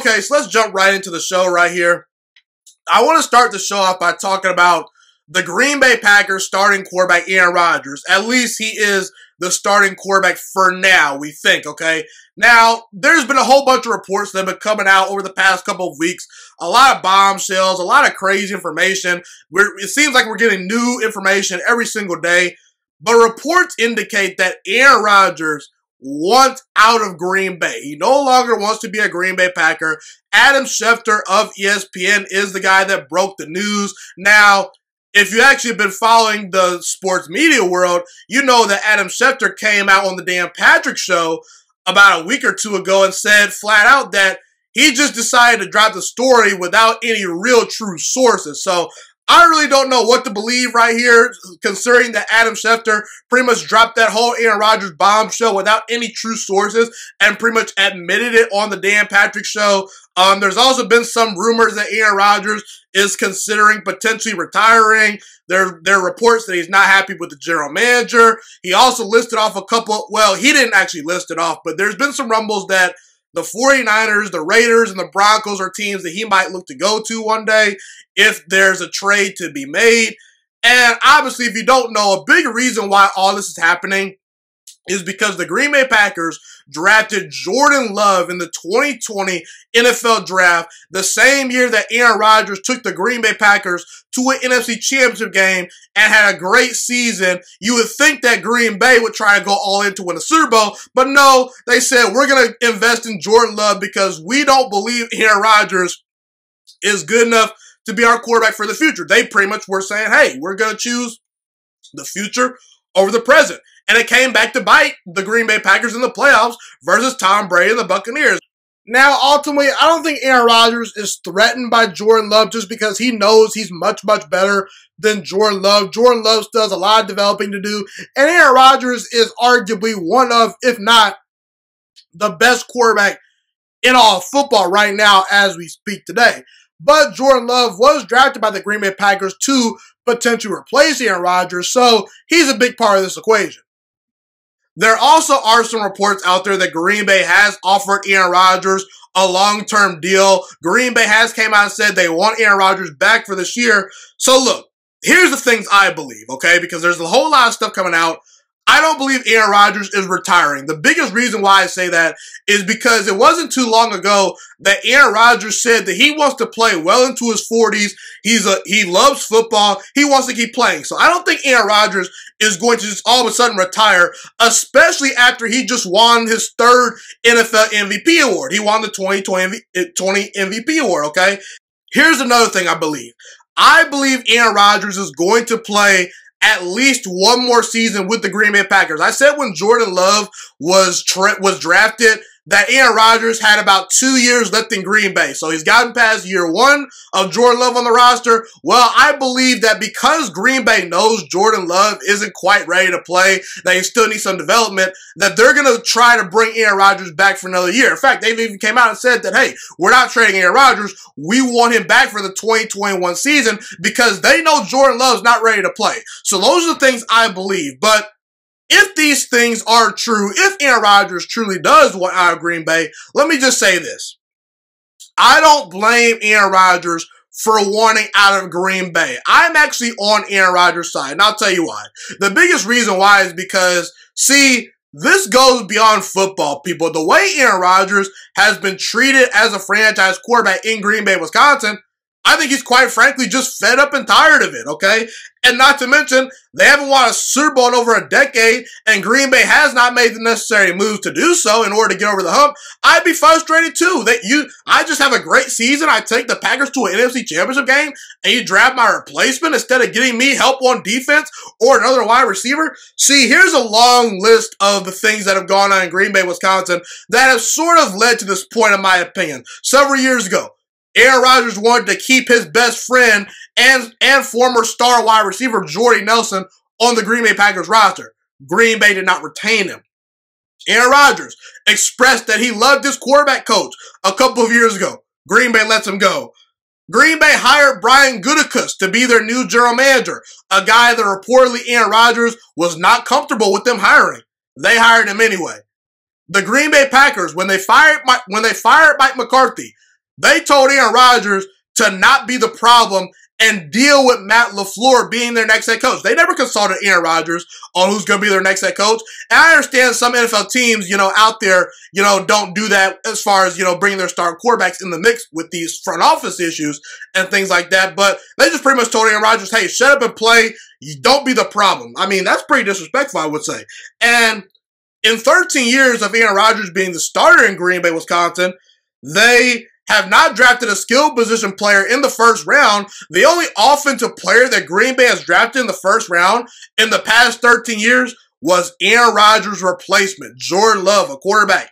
Okay, so let's jump right into the show right here. I want to start the show off by talking about the Green Bay Packers starting quarterback, Aaron Rodgers. At least he is the starting quarterback for now, we think, okay? Now, there's been a whole bunch of reports that have been coming out over the past couple of weeks. A lot of bombshells, a lot of crazy information. It seems like we're getting new information every single day. But reports indicate that Aaron Rodgers wants out of Green Bay. He no longer wants to be a Green Bay Packer. Adam Schefter of ESPN is the guy that broke the news. Now, if you actually have been following the sports media world, you know that Adam Schefter came out on the Dan Patrick Show about a week or two ago and said flat out that he just decided to drop the story without any real true sources. So I really don't know what to believe right here, considering that Adam Schefter pretty much dropped that whole Aaron Rodgers bombshell without any true sources and pretty much admitted it on the Dan Patrick Show. There's also been some rumors that Aaron Rodgers is considering potentially retiring. There are reports that he's not happy with the general manager. He also listed off a couple, well, he didn't actually list it off, but there's been some rumbles that the 49ers, the Raiders, and the Broncos are teams that he might look to go to one day if there's a trade to be made. And obviously, if you don't know, a big reason why all this is happening is because the Green Bay Packers drafted Jordan Love in the 2020 NFL Draft, the same year that Aaron Rodgers took the Green Bay Packers to an NFC Championship game and had a great season. You would think that Green Bay would try to go all in to win the Super Bowl, but no, they said, we're going to invest in Jordan Love because we don't believe Aaron Rodgers is good enough to be our quarterback for the future. They pretty much were saying, hey, we're going to choose the future over the present. And it came back to bite the Green Bay Packers in the playoffs versus Tom Brady and the Buccaneers. Now, ultimately, I don't think Aaron Rodgers is threatened by Jordan Love just because he knows he's much, much better than Jordan Love. Jordan Love still has a lot of developing to do. And Aaron Rodgers is arguably one of, if not, the best quarterback in all of football right now as we speak today. But Jordan Love was drafted by the Green Bay Packers to potentially replace Aaron Rodgers, so he's a big part of this equation. There also are some reports out there that Green Bay has offered Aaron Rodgers a long-term deal. Green Bay has came out and said they want Aaron Rodgers back for this year. So look, here's the things I believe, okay? Because there's a whole lot of stuff coming out. I don't believe Aaron Rodgers is retiring. The biggest reason why I say that is because it wasn't too long ago that Aaron Rodgers said that he wants to play well into his 40s. He loves football. He wants to keep playing. So I don't think Aaron Rodgers is going to just all of a sudden retire, especially after he just won his third NFL MVP award. He won the 2020 MVP award, okay? Here's another thing I believe. I believe Aaron Rodgers is going to play at least one more season with the Green Bay Packers. I said when Jordan Love was drafted that Aaron Rodgers had about 2 years left in Green Bay. So he's gotten past year one of Jordan Love on the roster. Well, I believe that because Green Bay knows Jordan Love isn't quite ready to play, that he still needs some development, that they're going to try to bring Aaron Rodgers back for another year. In fact, they've even came out and said that, hey, we're not trading Aaron Rodgers. We want him back for the 2021 season because they know Jordan Love's not ready to play. So those are the things I believe. But if these things are true, if Aaron Rodgers truly does want out of Green Bay, let me just say this. I don't blame Aaron Rodgers for wanting out of Green Bay. I'm actually on Aaron Rodgers' side, and I'll tell you why. The biggest reason why is because, see, this goes beyond football, people. The way Aaron Rodgers has been treated as a franchise quarterback in Green Bay, Wisconsin, I think he's quite frankly just fed up and tired of it, okay? And not to mention, they haven't won a Super Bowl in over a decade, and Green Bay has not made the necessary moves to do so in order to get over the hump. I'd be frustrated too. I just have a great season. I take the Packers to an NFC Championship game, and you draft my replacement instead of getting me help on defense or another wide receiver. See, here's a long list of the things that have gone on in Green Bay, Wisconsin that have sort of led to this point, in my opinion. Several years ago, Aaron Rodgers wanted to keep his best friend and former star wide receiver Jordy Nelson on the Green Bay Packers roster. Green Bay did not retain him. Aaron Rodgers expressed that he loved his quarterback coach a couple of years ago. Green Bay lets him go. Green Bay hired Brian Gutekunst to be their new general manager, a guy that reportedly Aaron Rodgers was not comfortable with them hiring. They hired him anyway. The Green Bay Packers, when they fired Mike McCarthy, They told Aaron Rodgers to not be the problem and deal with Matt LaFleur being their next head coach. They never consulted Aaron Rodgers on who's going to be their next head coach. And I understand some NFL teams, out there, don't do that as far as, bringing their starting quarterbacks in the mix with these front office issues and things like that. But they just pretty much told Aaron Rodgers, hey, shut up and play. You don't be the problem. I mean, that's pretty disrespectful, I would say. And in 13 years of Aaron Rodgers being the starter in Green Bay, Wisconsin, they have not drafted a skill position player in the first round. The only offensive player that Green Bay has drafted in the first round in the past 13 years was Aaron Rodgers' replacement, Jordan Love, a quarterback.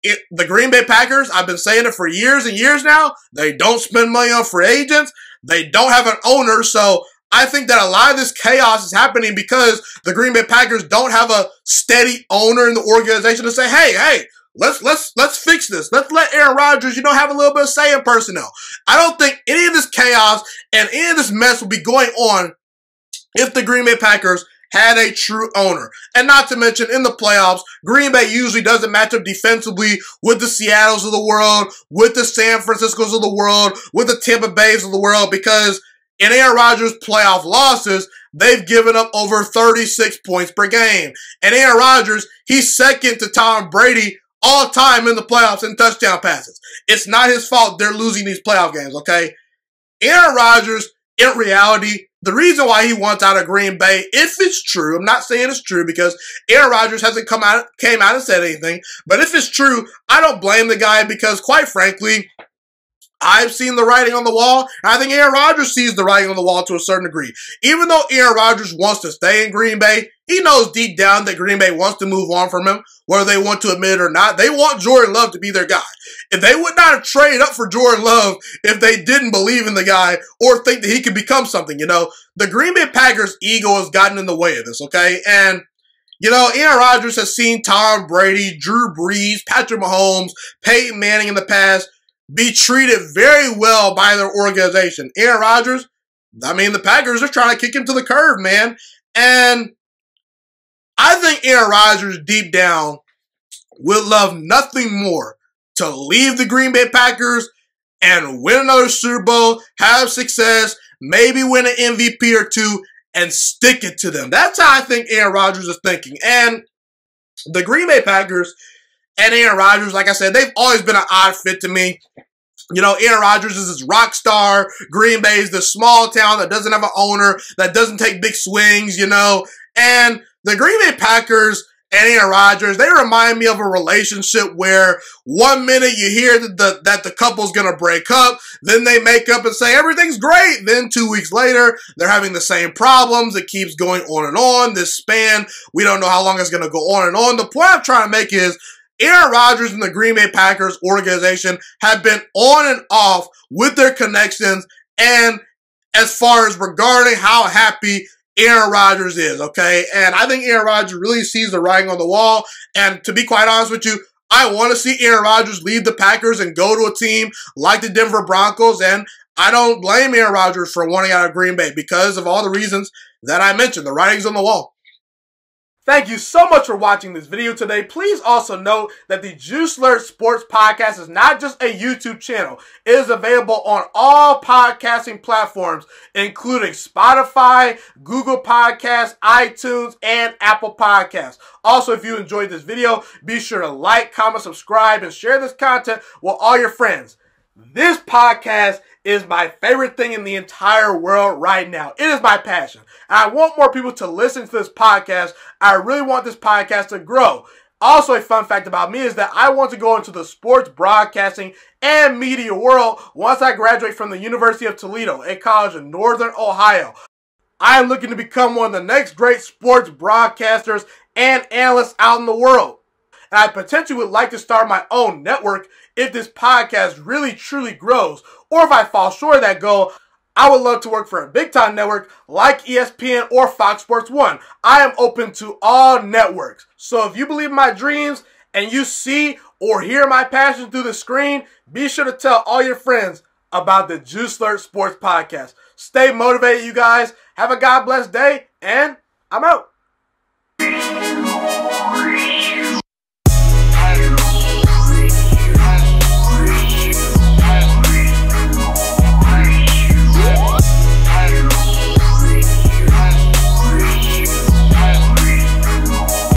The Green Bay Packers, I've been saying it for years and years now, they don't spend money on free agents. They don't have an owner, so I think that a lot of this chaos is happening because the Green Bay Packers don't have a steady owner in the organization to say, hey, let's fix this. Let's let Aaron Rodgers, have a little bit of say in personnel. I don't think any of this chaos and any of this mess would be going on if the Green Bay Packers had a true owner. And not to mention, in the playoffs, Green Bay usually doesn't match up defensively with the Seattles of the world, with the San Franciscos of the world, with the Tampa Bays of the world, because in Aaron Rodgers' playoff losses, they've given up over 36 points per game. And Aaron Rodgers, he's second to Tom Brady all time in the playoffs in touchdown passes. It's not his fault they're losing these playoff games, okay? Aaron Rodgers, in reality, the reason why he wants out of Green Bay, if it's true, I'm not saying it's true because Aaron Rodgers hasn't came out and said anything, but if it's true, I don't blame the guy because, quite frankly, I've seen the writing on the wall, and I think Aaron Rodgers sees the writing on the wall to a certain degree. Even though Aaron Rodgers wants to stay in Green Bay, he knows deep down that Green Bay wants to move on from him, whether they want to admit it or not. They want Jordan Love to be their guy. If they would not have traded up for Jordan Love if they didn't believe in the guy or think that he could become something, the Green Bay Packers' ego has gotten in the way of this, okay? And Aaron Rodgers has seen Tom Brady, Drew Brees, Patrick Mahomes, Peyton Manning in the past be treated very well by their organization. Aaron Rodgers, the Packers are trying to kick him to the curb, man. And I think Aaron Rodgers, deep down, would love nothing more to leave the Green Bay Packers and win another Super Bowl, have success, maybe win an MVP or two, and stick it to them. That's how I think Aaron Rodgers is thinking. And the Green Bay Packers and Aaron Rodgers, like I said, they've always been an odd fit to me. Aaron Rodgers is this rock star. Green Bay is this small town that doesn't have an owner, that doesn't take big swings, And the Green Bay Packers and Aaron Rodgers, they remind me of a relationship where 1 minute you hear that the couple's going to break up, then they make up and say everything's great. Then 2 weeks later, they're having the same problems. It keeps going on and on. This span, we don't know how long it's going to go on and on. The point I'm trying to make is Aaron Rodgers and the Green Bay Packers organization have been on and off with their connections and as far as regarding how happy Aaron Rodgers is, okay? And I think Aaron Rodgers really sees the writing on the wall. And to be quite honest with you, I want to see Aaron Rodgers leave the Packers and go to a team like the Denver Broncos. And I don't blame Aaron Rodgers for wanting out of Green Bay because of all the reasons that I mentioned. The writing's on the wall. Thank you so much for watching this video today. Please also note that the Juice Alert Sports Podcast is not just a YouTube channel. It is available on all podcasting platforms, including Spotify, Google Podcasts, iTunes, and Apple Podcasts. Also, if you enjoyed this video, be sure to like, comment, subscribe, and share this content with all your friends. This podcast is my favorite thing in the entire world right now. It is my passion. And I want more people to listen to this podcast. I really want this podcast to grow. Also, a fun fact about me is that I want to go into the sports broadcasting and media world once I graduate from the University of Toledo, a college in Northern Ohio. I am looking to become one of the next great sports broadcasters and analysts out in the world. And I potentially would like to start my own network if this podcast really truly grows. Or if I fall short of that goal, I would love to work for a big-time network like ESPN or Fox Sports 1. I am open to all networks. So if you believe in my dreams and you see or hear my passion through the screen, be sure to tell all your friends about the Juice Alert Sports Podcast. Stay motivated, you guys. Have a God bless day, and I'm out.